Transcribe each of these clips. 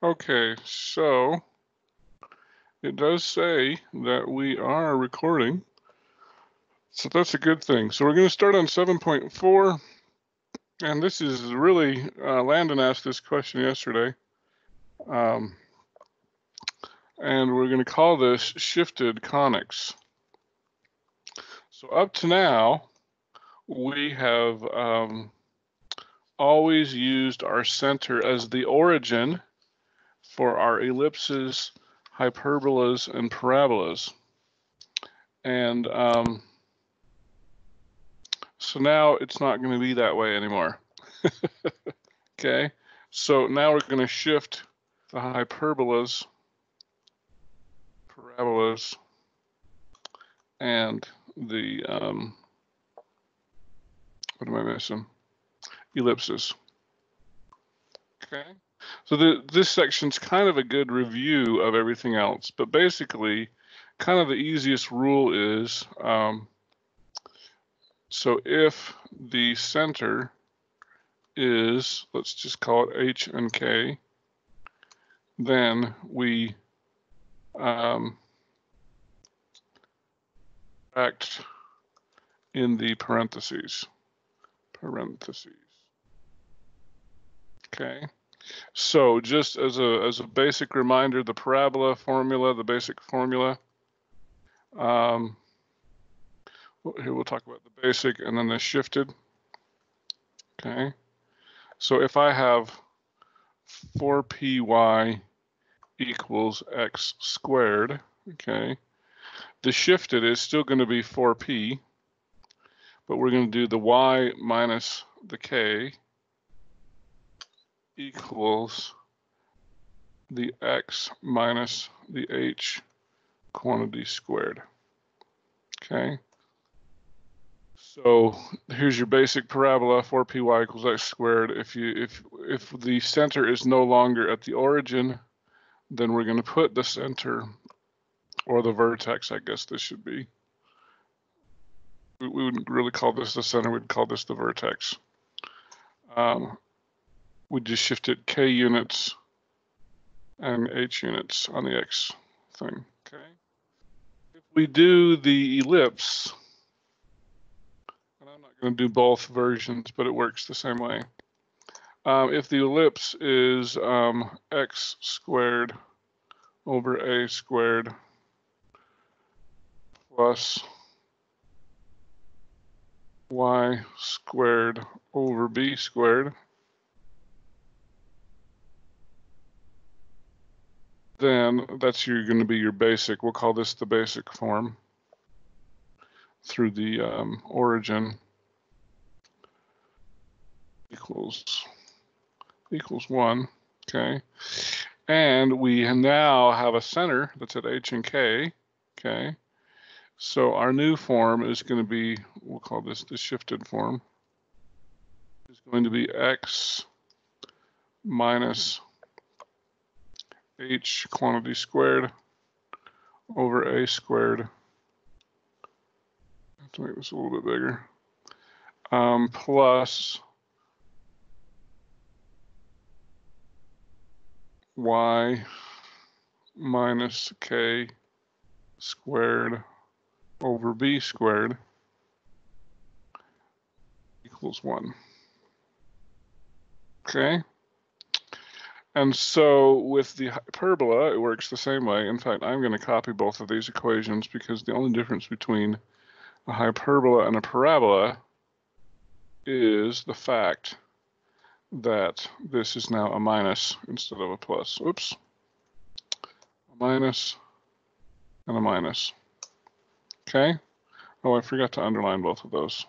Okay, so it does say that we are recording, so that's a good thing. So we're going to start on 7.4, and this is really, Landon asked this question yesterday, and we're going to call this shifted conics. So up to now, we have always used our center as the origin for our ellipses, hyperbolas, and parabolas. And so now it's not going to be that way anymore. Okay, so now we're going to shift the hyperbolas, parabolas, and the, what am I missing? Ellipses. Okay, so this section's kind of a good review of everything else, but basically, kind of the easiest rule is, so if the center is, let's just call it H and K, then we act in the parentheses. Okay, so just as a basic reminder, the parabola formula, the basic formula. Here we'll talk about the basic and then the shifted. Okay, so if I have 4py equals x squared, okay, the shifted is still going to be 4p, but we're going to do the y minus the k equals the x minus the h quantity squared. Okay, so here's your basic parabola, 4py equals x squared. If the center is no longer at the origin, then we're going to put the center, or the vertex, I guess this should be. We wouldn't really call this the center, we'd call this the vertex. We just shifted k units and h units on the x thing. Okay. If we do the ellipse, and I'm not going to do both versions, but it works the same way. If the ellipse is x squared over a squared plus y squared over b squared, then that's going to be your basic. We'll call this the basic form through the origin equals 1. Okay, and we now have a center that's at h and k. Okay, so our new form is going to be, we'll call this the shifted form, is going to be x minus h quantity squared over a squared. I have to make this a little bit bigger. Plus y minus k squared over b squared equals 1. Okay. And so with the hyperbola, it works the same way. In fact, I'm going to copy both of these equations because the only difference between a hyperbola and a parabola is the fact that this is now a minus instead of a plus. Oops. A minus and a minus. Okay. Oh, I forgot to underline both of those.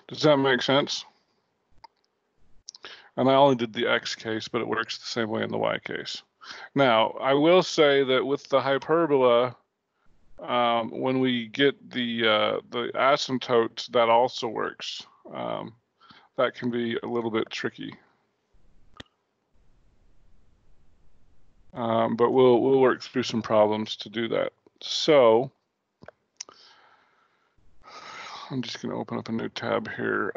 Does that make sense? And I only did the x case, but it works the same way in the y case. Now, I will say that with the hyperbola, when we get the asymptotes, that also works. That can be a little bit tricky. But we'll work through some problems to do that. So I'm just going to open up a new tab here.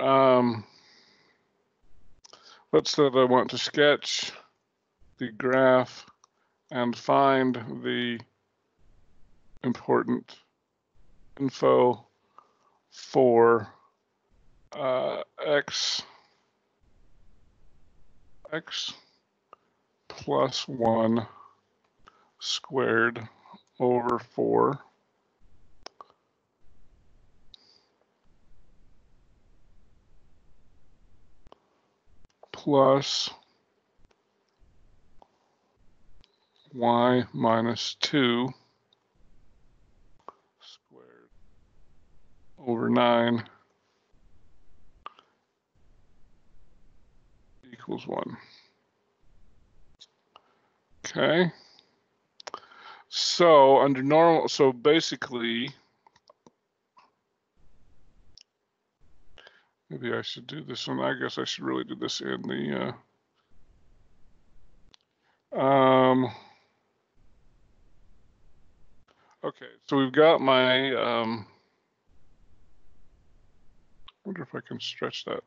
Let's say that I want to sketch the graph and find the important info for x plus 1 squared over 4 plus y minus 2 squared over 9 equals 1. Okay. So under normal, so basically, maybe I should do this one. I guess I should really do this in the okay, so we've got my I wonder if I can stretch that.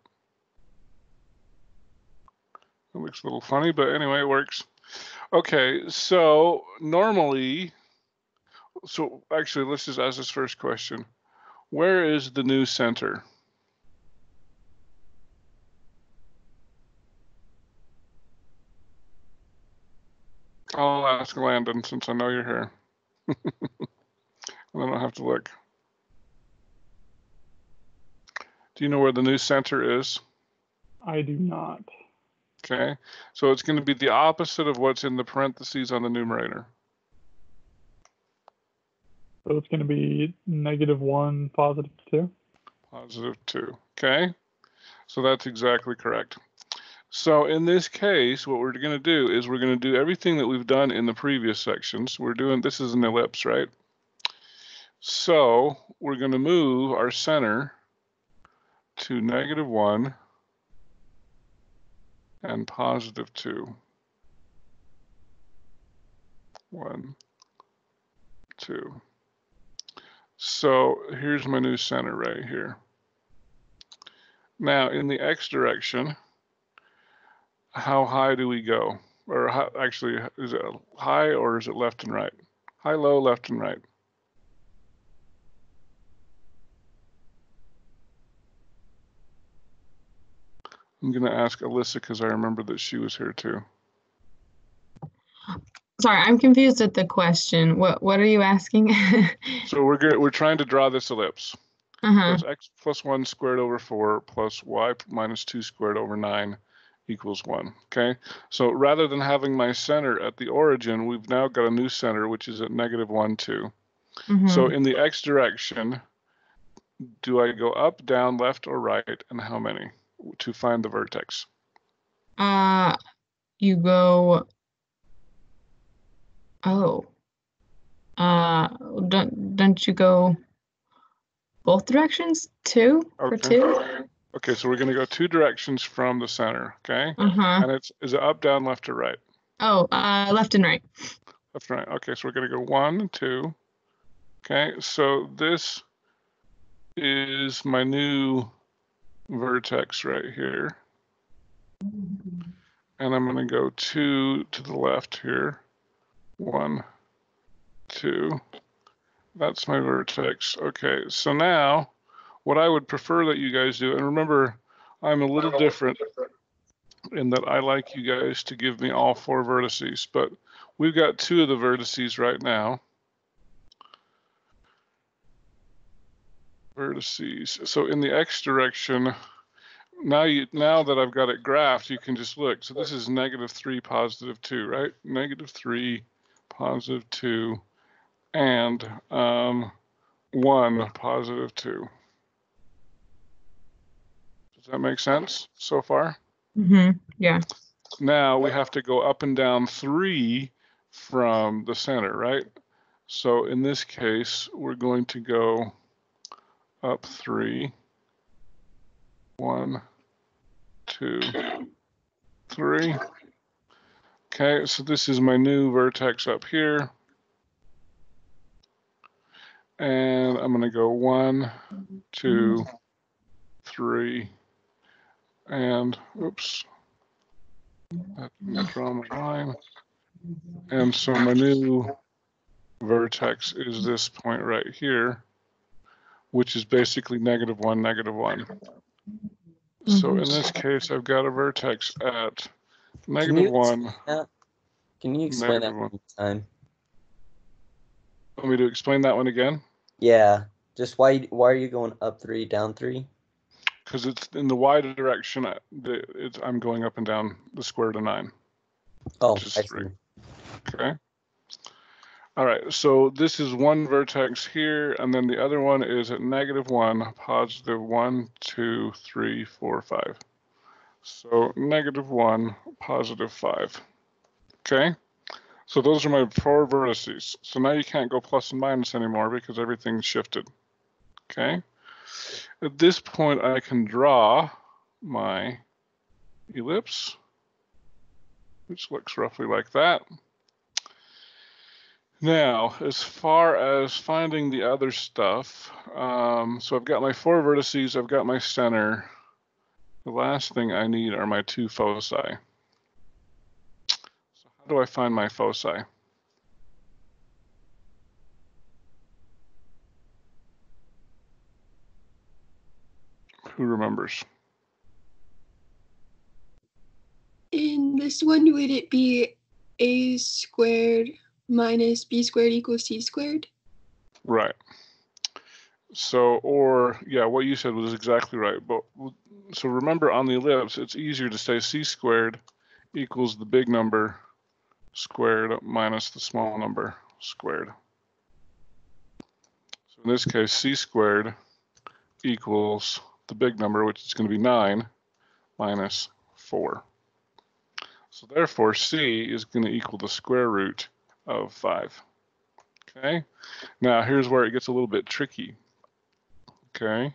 It looks a little funny, but anyway, it works. Okay, so normally, so actually, let's just ask this first question. Where is the new center? I'll ask Landon since I know you're here. I don't have to look. Do you know where the new center is? I do not. Okay, so it's going to be the opposite of what's in the parentheses on the numerator. So it's going to be -1, +2? +2, okay? So that's exactly correct. So in this case, what we're going to do is we're going to do everything that we've done in the previous sections. We're doing, this is an ellipse, right? So we're going to move our center to -1 and +2. 1, 2. So here's my new center right here. Now in the x direction, how high do we go? Or how, actually, is it high or is it left and right? High, low, left and right. I'm going to ask Alyssa because I remember that she was here too. Sorry, I'm confused at the question. What are you asking? So we're trying to draw this ellipse. Uh-huh. So x plus 1 squared over 4 plus y minus 2 squared over 9 equals 1. Okay, so rather than having my center at the origin, we've now got a new center, which is at -1, 2. Mm-hmm. So in the x direction, do I go up, down, left, or right, and how many to find the vertex? You go. Oh. Don't you go both directions? 2 for 2? Okay, so we're going to go 2 directions from the center, okay? Uh-huh. And is it up, down, left, or right? Oh, left and right. Left and right. Okay, so we're going to go 1, 2. Okay, so this is my new vertex right here. And I'm going to go 2 to the left here. 1, 2. That's my vertex. Okay, so now what I would prefer that you guys do, and remember, I'm a little different in that I like you guys to give me all 4 vertices, but we've got 2 of the vertices right now. Vertices. So in the x direction, now that I've got it graphed, you can just look. So this is -3, +2, right? -3, +2, and 1, +2. Does that make sense so far? Mm-hmm. Yeah. Now we have to go up and down 3 from the center, right? So in this case, we're going to go up 3. 1, 2, 3. Okay, so this is my new vertex up here. And I'm going to go 1, 2, 3, and oops, that didn't draw my line. And so my new vertex is this point right here, which is basically -1, -1. So in this case, I've got a vertex at -1, Can you explain that -1. one time? Want me to explain that one again? Yeah. Just why are you going up 3, down 3? Because it's in the y direction. I'm going up and down the square root of 9. Oh, Which is I 3. see. Okay. All right. So this is one vertex here, and then the other one is at -1, +1, 2, 3, 4, 5. So -1, +5. Okay. So those are my 4 vertices. So now you can't go plus and minus anymore because everything's shifted. Okay. At this point, I can draw my ellipse, which looks roughly like that. Now, as far as finding the other stuff, so I've got my 4 vertices, I've got my center. The last thing I need are my 2 foci. So how do I find my foci? Who remembers? In this one, would it be a squared minus b squared equals c squared? Right. So, or, yeah, what you said was exactly right. But so remember on the ellipse, it's easier to say c squared equals the big number squared minus the small number squared. So in this case, c squared equals the big number, which is going to be 9 minus 4. So therefore, c is going to equal the square root of 5. Okay. Now here's where it gets a little bit tricky. Okay.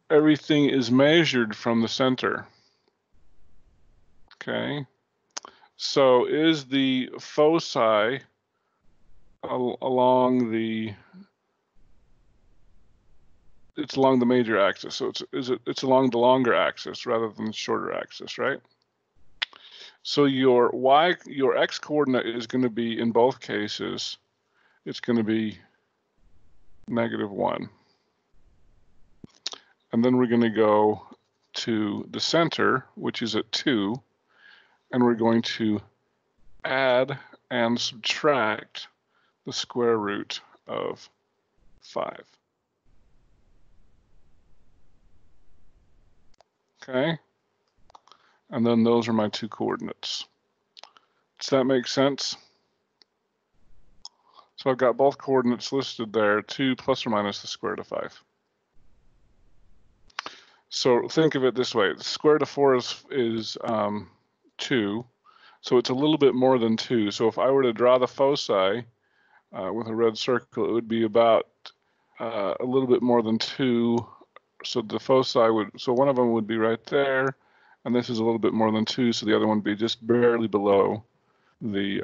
Everything is measured from the center. Okay. So is the foci along the, it's along the major axis. So it's along the longer axis rather than the shorter axis, right? So your x coordinate is going to be, in both cases, it's going to be -1. And then we're going to go to the center, which is at 2, and we're going to add and subtract the square root of 5. Okay? And then those are my 2 coordinates. Does that make sense? So I've got both coordinates listed there, 2 plus or minus the square root of 5. So think of it this way. The square root of 4 is 2. So it's a little bit more than 2. So if I were to draw the foci with a red circle, it would be about a little bit more than 2. So the foci so one of them would be right there, and this is a little bit more than 2, so the other one would be just barely below the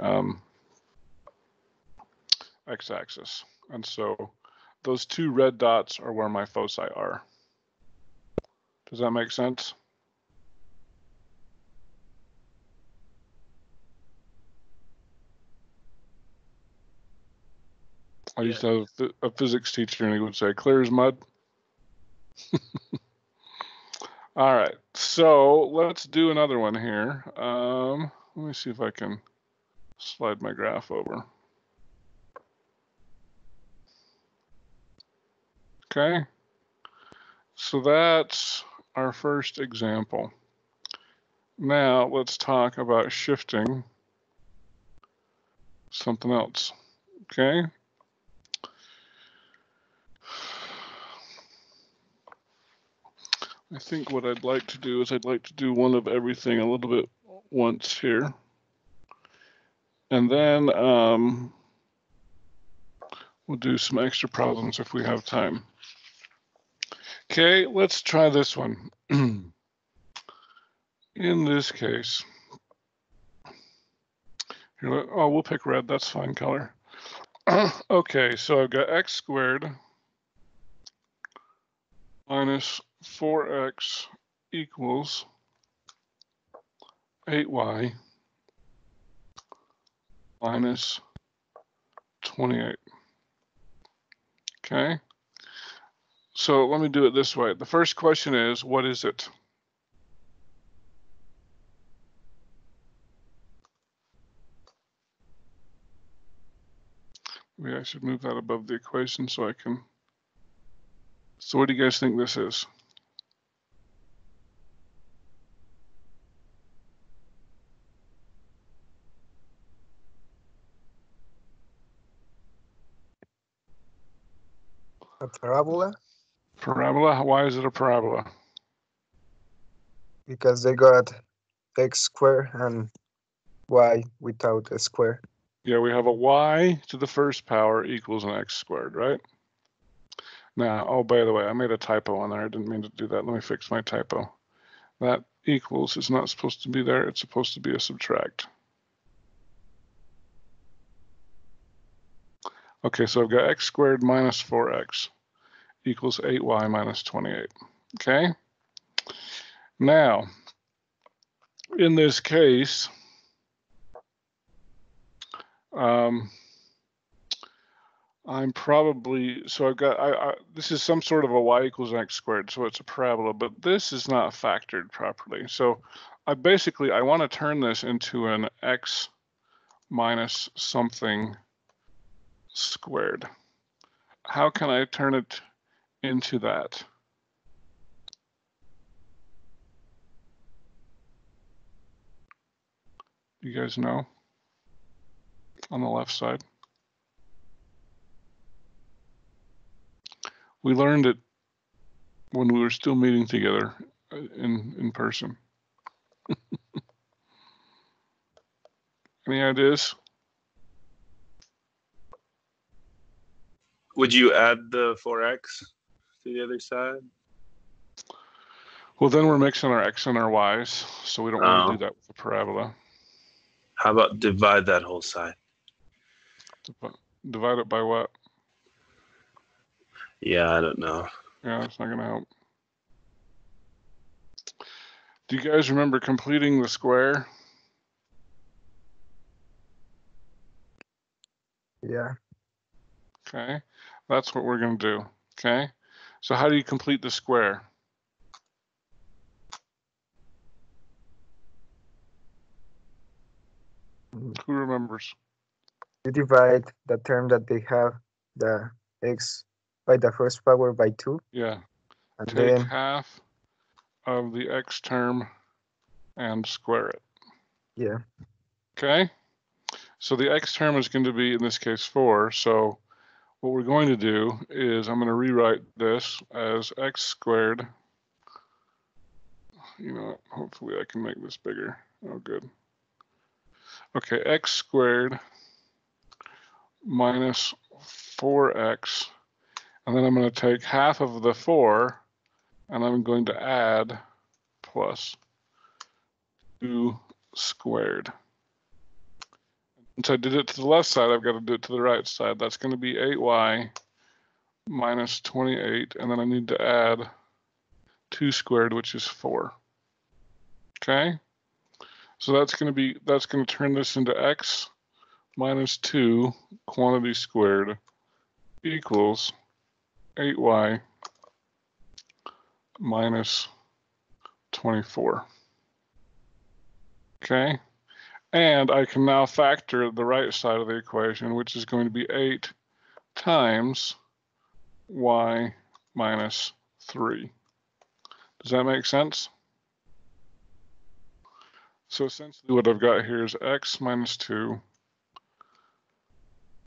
x-axis. And so those 2 red dots are where my foci are. Does that make sense? I used to have a physics teacher, and he would say, "Clear as mud." All right, so let's do another one here. Let me see if I can slide my graph over. Okay, so that's our first example. Now let's talk about shifting something else. Okay. I think what I'd like to do is I'd like to do one of everything a little bit once here. And then we'll do some extra problems if we have time. Okay, let's try this one. In this case, here, we'll pick red, that's fine color. Okay, so I've got x squared minus 4x equals 8y minus 28. Okay, so let me do it this way. The first question is, what is it? Maybe I should move that above the equation so I can. So what do you guys think this is? A parabola? Parabola? Why is it a parabola? Because they got x squared and y without a square. Yeah, we have a y to the first power equals an x squared, right? Now, oh, by the way, I made a typo on there. I didn't mean to do that. Let me fix my typo. That equals is not supposed to be there. It's supposed to be a subtract. Okay, so I've got x squared minus 4x equals 8y minus 28. Okay? Now, in this case, I'm probably, so I've got, this is some sort of a y equals x squared, so it's a parabola, but this is not factored properly. So I want to turn this into an x minus something squared. How can I turn it into that? You guys know? On the left side. We learned it when we were still meeting together in person. Any ideas? Would you add the 4x to the other side? Well, then we're mixing our x and our y's, so we don't want to do that with the parabola. How about divide that whole side? Divide it by what? Yeah, I don't know. Yeah, that's not going to help. Do you guys remember completing the square? Yeah. Okay, that's what we're going to do. Okay, so how do you complete the square? Who remembers? You divide the term that they have, the x by the first power by 2. Yeah, And take then half of the x term and square it. yeah. Okay, so the x term is going to be, in this case, 4. So what we're going to do is I'm going to rewrite this as x squared. You know, hopefully I can make this bigger. Oh, good. Okay, x squared minus 4x, and then I'm going to take half of the 4, and I'm going to add plus 2 squared. Since I did it to the left side, I've got to do it to the right side. That's going to be 8y minus 28, and then I need to add 2 squared, which is 4. Okay, so that's going to turn this into x minus 2 quantity squared equals 8y minus 24. Okay, and I can now factor the right side of the equation, which is going to be 8 times y minus 3. Does that make sense? So essentially what I've got here is x minus 2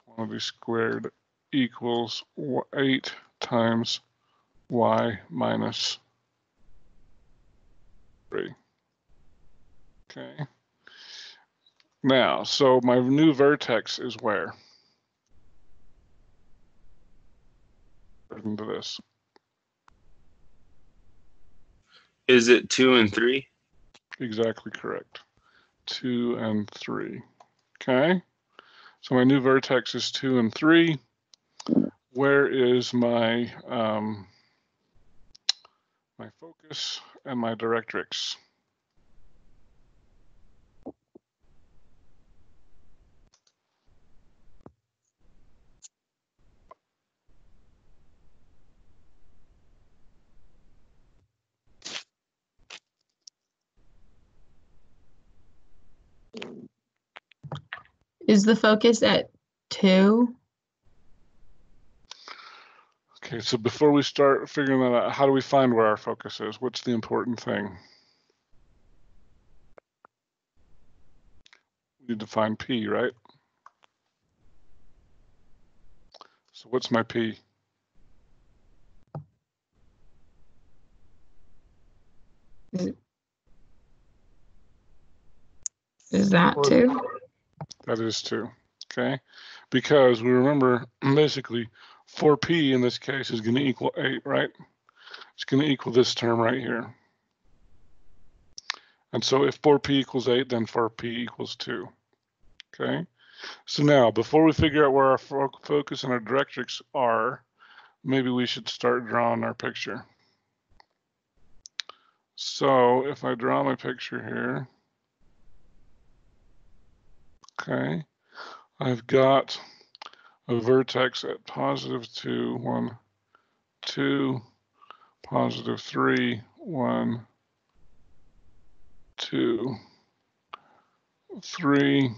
quantity squared equals 8 times y minus 3. Okay. Now, so my new vertex is where? According to this. Is it 2 and 3? Exactly correct. 2 and 3. Okay. So my new vertex is 2 and 3. Where is my my focus and my directrix? Is the focus at 2? Okay, so before we start figuring that out, how do we find where our focus is? What's the important thing? We need to find P, right? So what's my P? Is that 2? That is 2, okay? Because we remember basically 4P in this case is going to equal 8, right? It's going to equal this term right here. And so if 4P equals 8, then 4P equals 2, okay? So now, before we figure out where our focus and our directrix are, maybe we should start drawing our picture. So if I draw my picture here, okay, I've got a vertex at +2, 1, 2, +3, 1, 2, 3.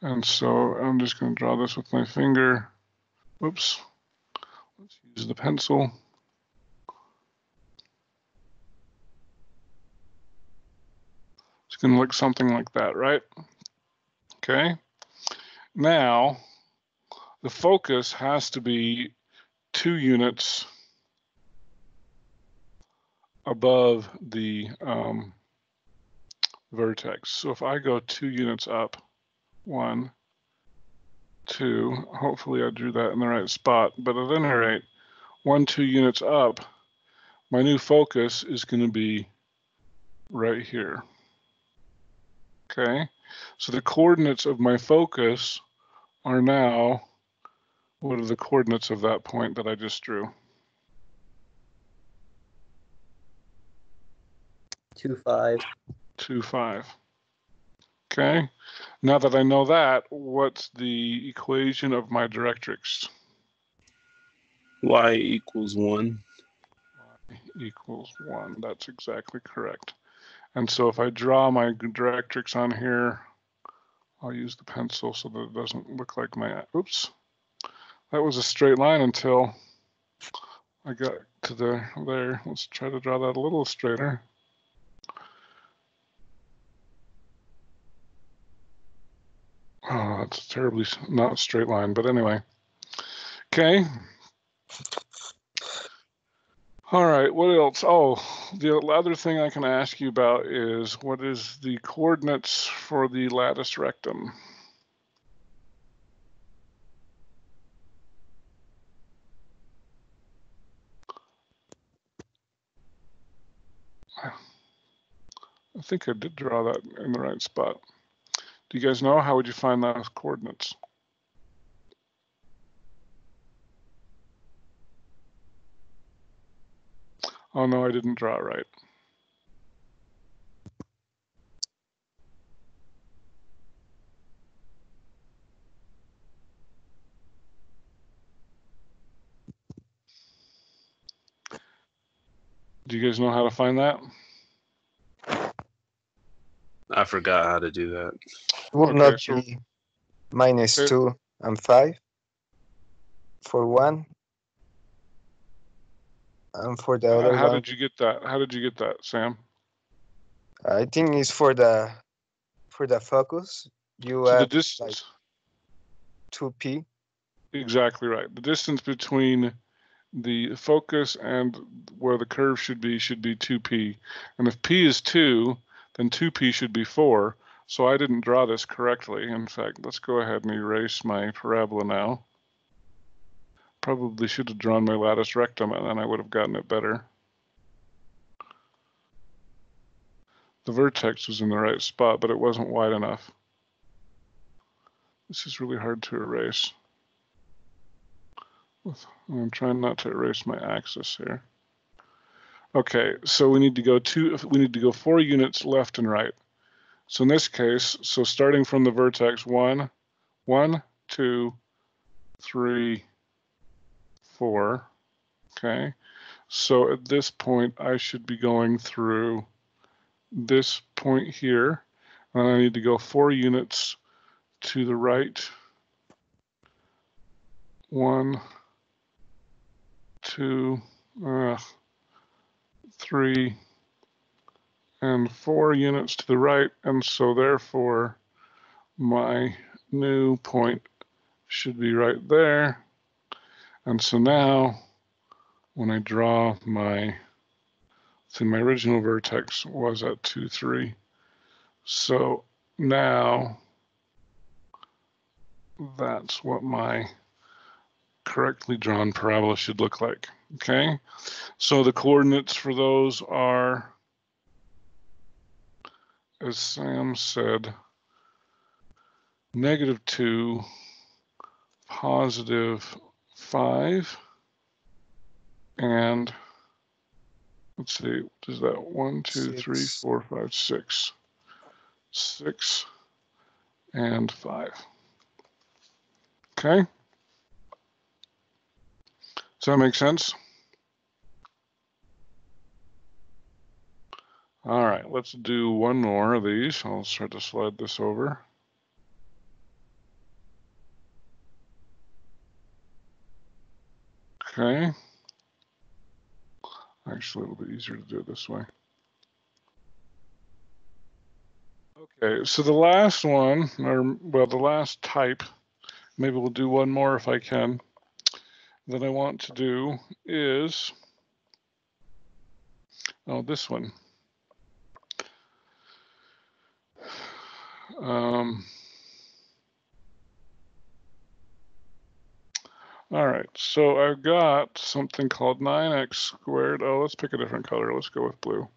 And so I'm just going to draw this with my finger. Oops. Let's use the pencil. It's going to look something like that, right? Okay. Now, the focus has to be 2 units above the vertex. So if I go 2 units up, 1, 2, hopefully I drew that in the right spot, but at any rate, 1, 2 units up, my new focus is going to be right here. Okay, so the coordinates of my focus are now, what are the coordinates of that point that I just drew? 2, 5. 2, 5. Okay, now that I know that, what's the equation of my directrix? Y equals 1. Y equals 1, that's exactly correct. And so if I draw my directrix on here, I'll use the pencil so that it doesn't look like my, oops. That was a straight line until I got to there. Let's try to draw that a little straighter. Oh, that's terribly not a straight line, but anyway. Okay. All right, what else? Oh, the other thing I can ask you about is what is the coordinates for the lattice rectum? I think I did draw that in the right spot. Do you guys know how would you find those coordinates? Oh no, I didn't draw it right. Do you guys know how to find that? I forgot how to do that. Would Okay, not so- be minus Okay. 2 and 5 for one, and for the other How one, did you get that? How did you get that, Sam? I think it's for the focus. You So the add distance, 2p. exactly right. The distance between the focus and where the curve should be 2p. And if p is 2, then 2p should be 4. So I didn't draw this correctly. In fact, let's go ahead and erase my parabola now. Probably should have drawn my lattice rectum and then I would have gotten it better. The vertex was in the right spot, but it wasn't wide enough. This is really hard to erase. I'm trying not to erase my axis here. Okay, so we need to go 4 units left and right. So in this case, so starting from the vertex 1, 2, 3, 4. Okay, so at this point I should be going through this point here, and I need to go 4 units to the right. 1, 2, 3, and 4 units to the right, and so therefore my new point should be right there. And so now when I draw my original vertex was at 2, 3. So now that's what my correctly drawn parabola should look like. Okay, so the coordinates for those are, as Sam said, -2, +5, and let's see, what is that? 1, 2, 3, 4, 5, 6. 6 and 5. Okay. Does that make sense? All right, let's do one more of these. I'll start to slide this over. Okay. Actually, a little bit easier to do it this way. Okay, so the last one, or well, the last type, maybe we'll do one more if I can, that I want to do is, oh, this one. All right, so I've got something called 9x squared. Oh, let's pick a different color. Let's go with blue.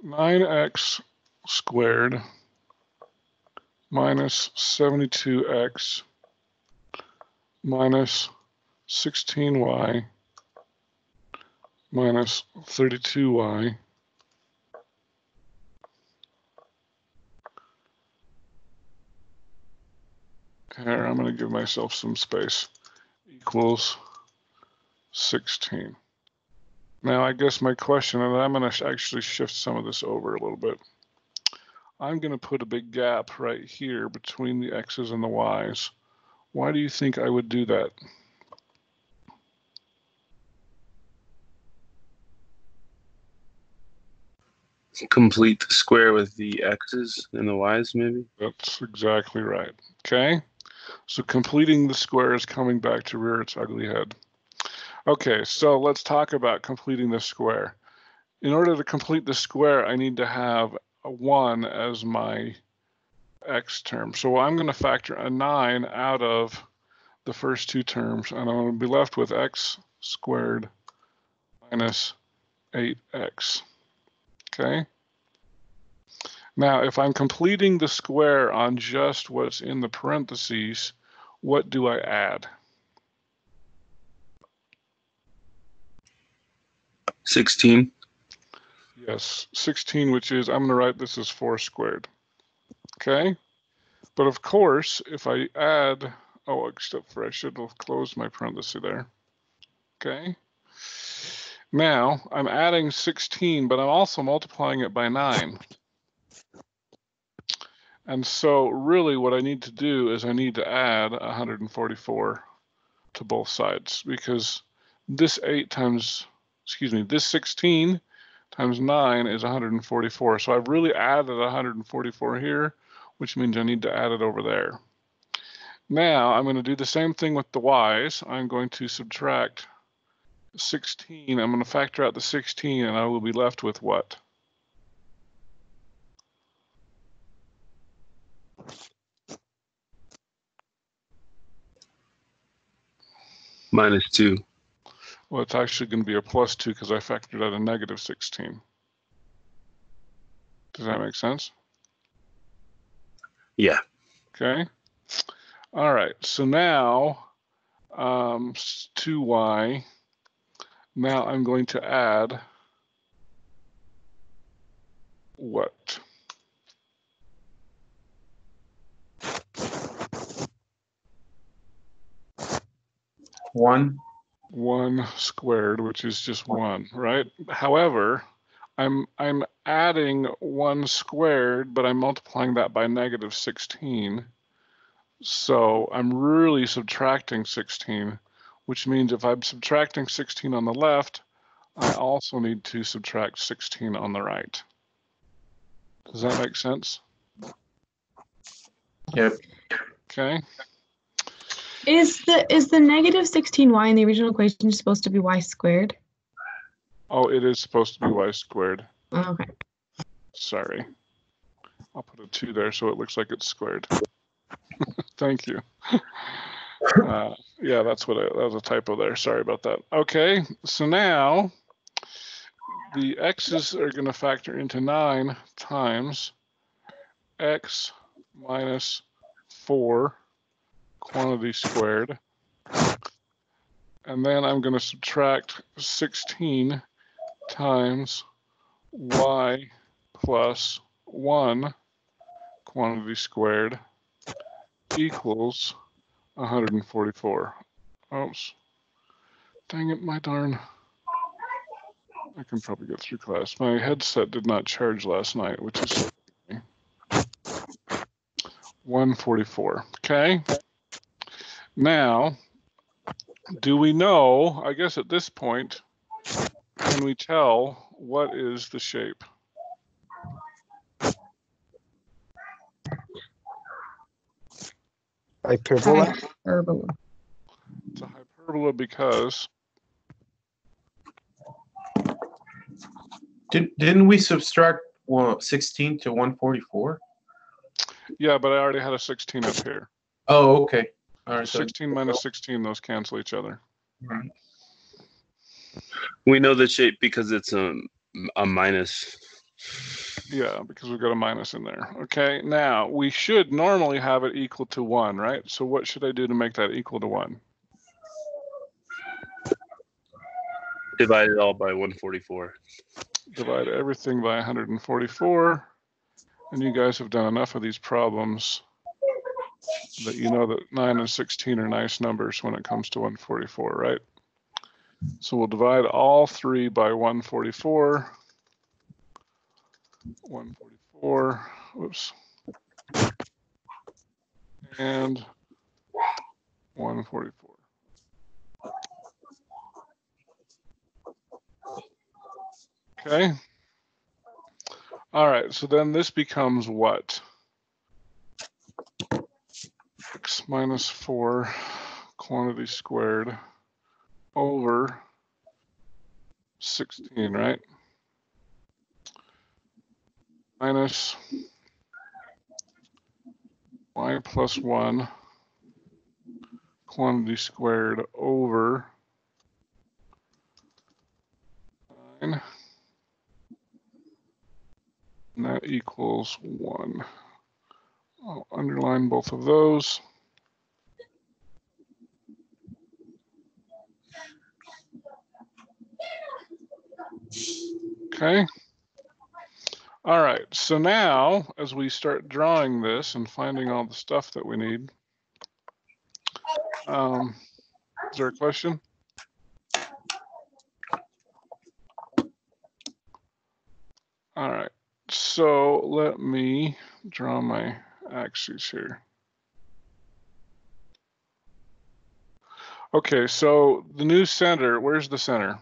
9x squared minus 72x minus 16y minus 32y here, I'm going to give myself some space, equals 16. Now, I guess my question, and I'm going to actually shift some of this over a little bit. I'm going to put a big gap right here between the x's and the y's. Why do you think I would do that? Complete the square with the x's and the y's, maybe? That's exactly right. Okay, so completing the square is coming back to rear its ugly head. Okay, so let's talk about completing the square. In order to complete the square, I need to have a 1 as my x term. So I'm going to factor a 9 out of the first 2 terms, and I'm going to be left with x squared minus 8x. Okay. Now, if I'm completing the square on just what's in the parentheses, what do I add? 16. Yes, 16, which is, I'm going to write this as 4 squared. Okay? But of course, if I add, oh, except for I should have closed my parenthesis there. Okay? Now, I'm adding 16, but I'm also multiplying it by 9. And so really what I need to do is I need to add 144 to both sides, because this 16 times 9 is 144. So I've really added 144 here, which means I need to add it over there. Now I'm going to do the same thing with the y's. I'm going to subtract 16. I'm going to factor out the 16, and I will be left with what? -2. Well, it's actually going to be a +2 because I factored out a -16. Does that make sense? Yeah. Okay. All right. So now 2y. Now I'm going to add what? One. 1 squared, which is just 1, right? However, I'm adding 1 squared, but I'm multiplying that by negative 16. So I'm really subtracting 16, which means if I'm subtracting 16 on the left, I also need to subtract 16 on the right. Does that make sense? Yep. Okay. Is the negative 16y in the original equation supposed to be y squared? Oh, it is supposed to be y squared. Oh, okay. Sorry. I'll put a 2 there so it looks like it's squared. Thank you. Yeah, that was a typo there. Sorry about that. Okay, so now the x's are going to factor into 9 times x minus 4 quantity squared. And then I'm going to subtract 16 times y plus 1 quantity squared equals 144. Oops. Dang it, my darn. I can probably get through class. My headset did not charge last night, which is 144. Okay. Now, do we know, I guess at this point, can we tell what is the shape? Hyperbola. Hyperbola. It's a hyperbola because Didn't we subtract 16 to 144? yeah, but I already had a 16 up here. Oh, okay. All right. 16 minus 16, those cancel each other. Right. We know the shape because it's a minus. Yeah, because we've got a minus in there. Okay, now we should normally have it equal to 1, right? So what should I do to make that equal to 1? Divide it all by 144. Divide everything by 144. And you guys have done enough of these problems that you know that 9 and 16 are nice numbers when it comes to 144, right? So we'll divide all 3 by 144. 144, whoops. And 144. Okay. All right, so then this becomes what? X minus 4 quantity squared over 16, right? Minus y plus 1 quantity squared over 9. And that equals 1. I'll underline both of those. Okay. All right, so now as we start drawing this and finding all the stuff that we need, is there a question? All right, so let me draw my axes here. Okay, so the new center, where's the center?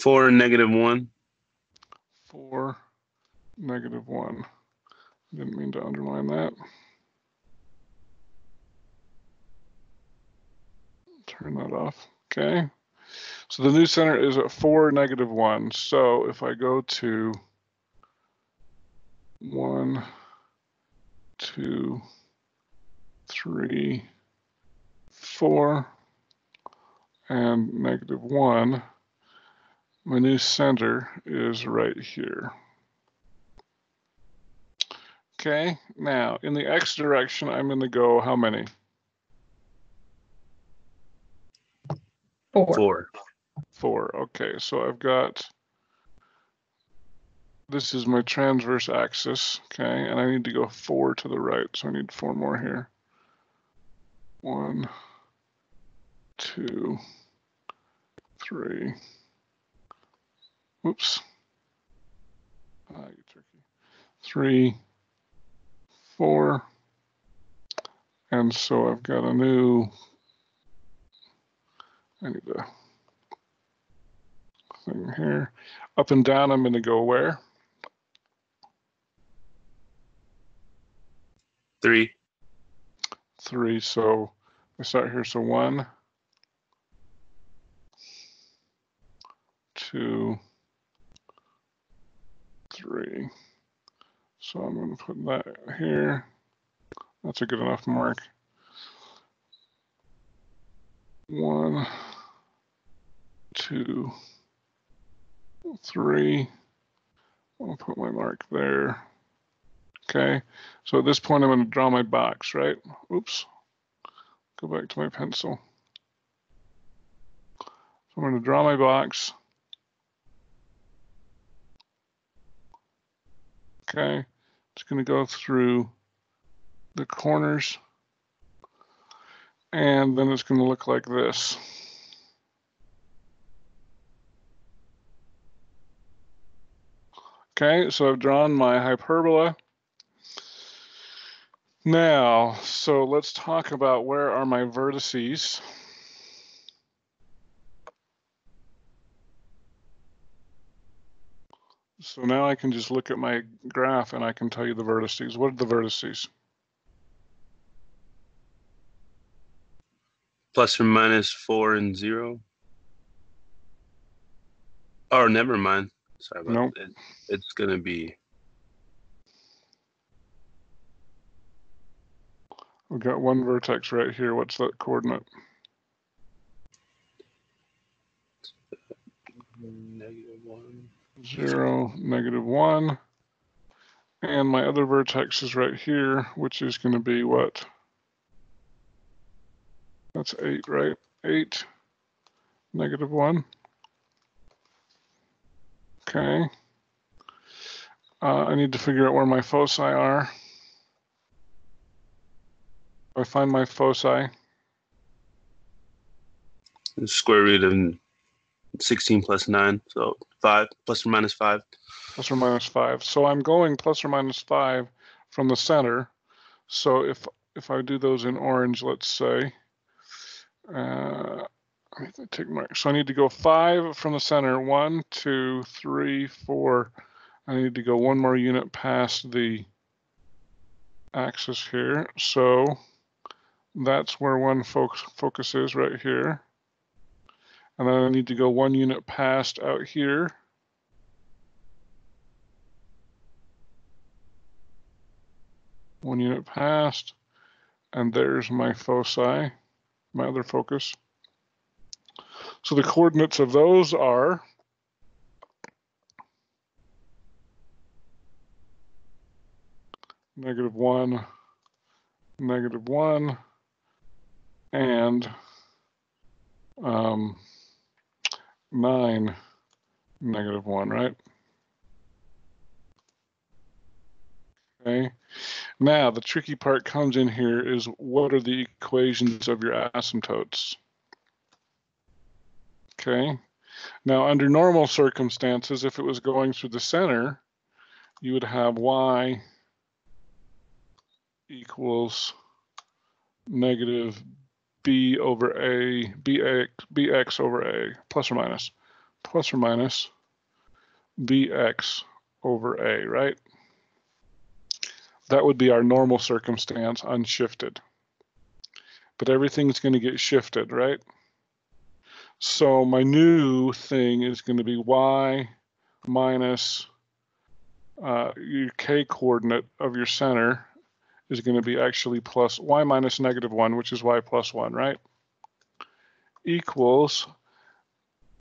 For -1. 4, -1. Didn't mean to underline that. Turn that off. Okay. So the new center is at 4, -1. So if I go to 1, 2, 3, 4, and -1, My new center is right here. Okay, now in the x direction, I'm going to go how many? 4. 4. 4. Okay, so I've got, this is my transverse axis, okay, and I need to go 4 to the right, so I need 4 more here. 1, 2, 3. Whoops. Get tricky. 3, 4. And so I've got a new, I need a thing here. Up and down, I'm going to go where? 3. 3. So I start here. So 1, 2, 3. So I'm going to put that here. That's a good enough mark. 1, 2, 3. I'll put my mark there. Okay. So at this point, I'm going to draw my box, right? Oops. Go back to my pencil. So I'm going to draw my box. Okay. It's going to go through the corners. And then it's going to look like this. Okay, so I've drawn my hyperbola. Now, so let's talk about where are my vertices. So now I can just look at my graph and I can tell you the vertices. What are the vertices? Plus or minus 4 and 0. Oh, never mind. Sorry about Nope. it. It's going to be. We've got one vertex right here. What's that coordinate? -1. 0, -1. And my other vertex is right here, which is going to be what? That's 8, right? 8, -1. Okay. I need to figure out where my foci are. I find my foci. Square root of 16 plus 9, so 5, plus or minus 5. Plus or minus 5. So I'm going plus or minus 5 from the center. So if I do those in orange, let's say, so I need to go 5 from the center. 1, 2, 3, 4. I need to go one more unit past the axis here. So that's where one focus is right here. And then I need to go 1 unit past out here. One unit past, and there's my foci, my other focus. So the coordinates of those are -1, -1, and 9, -1, right? Okay. Now the tricky part comes in here is what are the equations of your asymptotes? Okay. Now under normal circumstances, if it was going through the center, you would have y equals negative b over a, bx over a, plus or minus bx over a, right? That would be our normal circumstance unshifted. But everything's going to get shifted, right? So my new thing is going to be y minus your k coordinate of your center is going to be actually plus y minus -1, which is y plus 1, right? Equals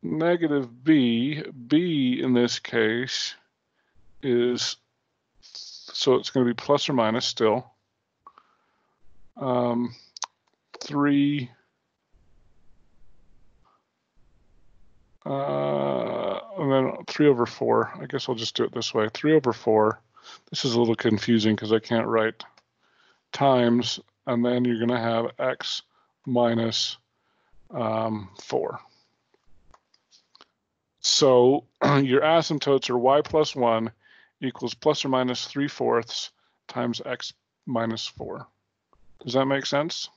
negative b. B in this case is, so it's going to be plus or minus still. 3 and then 3 over 4. I guess I'll just do it this way. 3 over 4. This is a little confusing because I can't write times, and then you're going to have x minus 4. So your asymptotes are y plus 1 equals plus or minus 3/4 times x minus 4. Does that make sense?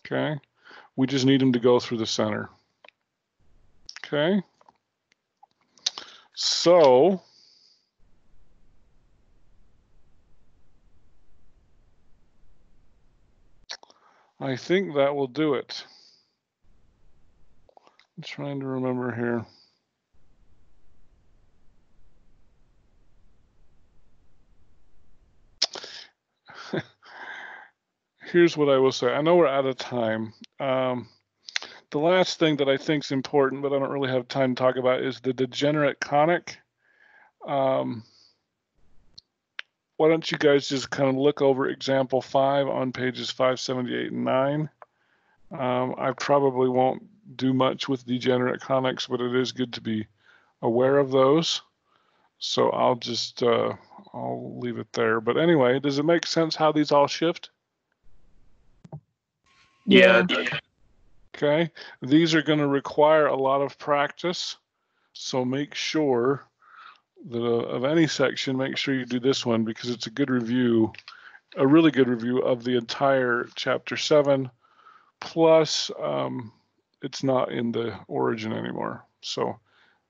Okay. We just need them to go through the center. Okay. So I think that will do it. I'm trying to remember here. Here's what I will say. I know we're out of time. The last thing that I think is important, but I don't really have time to talk about, is the degenerate conic. Why don't you guys just kind of look over example 5 on pages 578 and 9. I probably won't do much with degenerate conics, but it is good to be aware of those. So I'll just, I'll leave it there. But anyway, does it make sense how these all shift? Yeah. Okay, these are going to require a lot of practice. So make sure that of any section, make sure you do this one because it's a good review, a really good review of the entire chapter 7. Plus, it's not in the origin anymore. So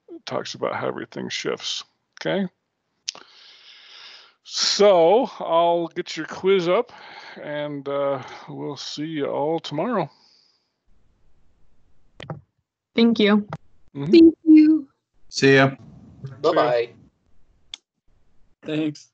it talks about how everything shifts. Okay. So I'll get your quiz up and we'll see you all tomorrow. Thank you. Thank you. See ya. Bye-bye. Thanks.